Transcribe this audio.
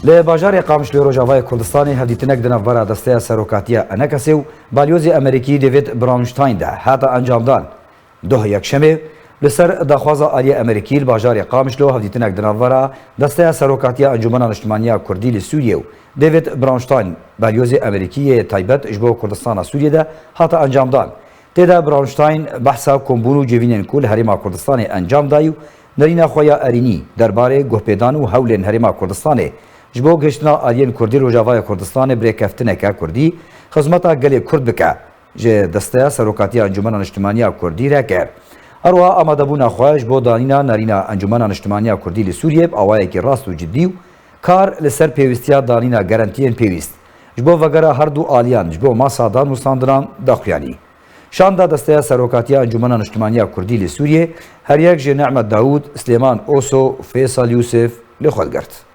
لی باجار قامشلی روجاوای کردستانی هفدیتنک دنفبرا دسته سروکاتیا انکسی و بالیوزی امریکی دیوید براونشتاین ده حتی انجام دان ده یکشمه لسر دخوازا آلی امریکی باجار قامشلو هفدیتنک دنفبرا دسته سروکاتیا انجمن اجتماعی کردی لسوریه و دیوید براونشتاین بالیوزی امریکی تایبت اجبو کردستان سوریه ده حتی انجام دان تیدا براونشتاین بحثا کمبونو جوینن کل هریما کردستان انجام دایو نرینا خویا ارینی درباره گوهپیدان و هولن هریما کردستان جبو گشتنا آلیین کردی روجاوای کردستان بریکفتنکا کردی خدمتا گلی کرد بکه جه دسته سروکاتی انجمن اجتماعی کردی را کرد اروها آماده بونا خواهش بو دانینا نرینا انجمن اجتماعی کردی لسوریه آوایی که راست و جدی و کار لسر پیوستیا دانینا گارانتین پیوست جبو وگره هر دو آلیان جبو ماسادان و ساندران داخویانی شاندا دسته سروکاتی انجمن اجتماعی کردی لسوریه هر یک جه نعمت داود سلیمان اوسو فیصل یوسف لخود گرد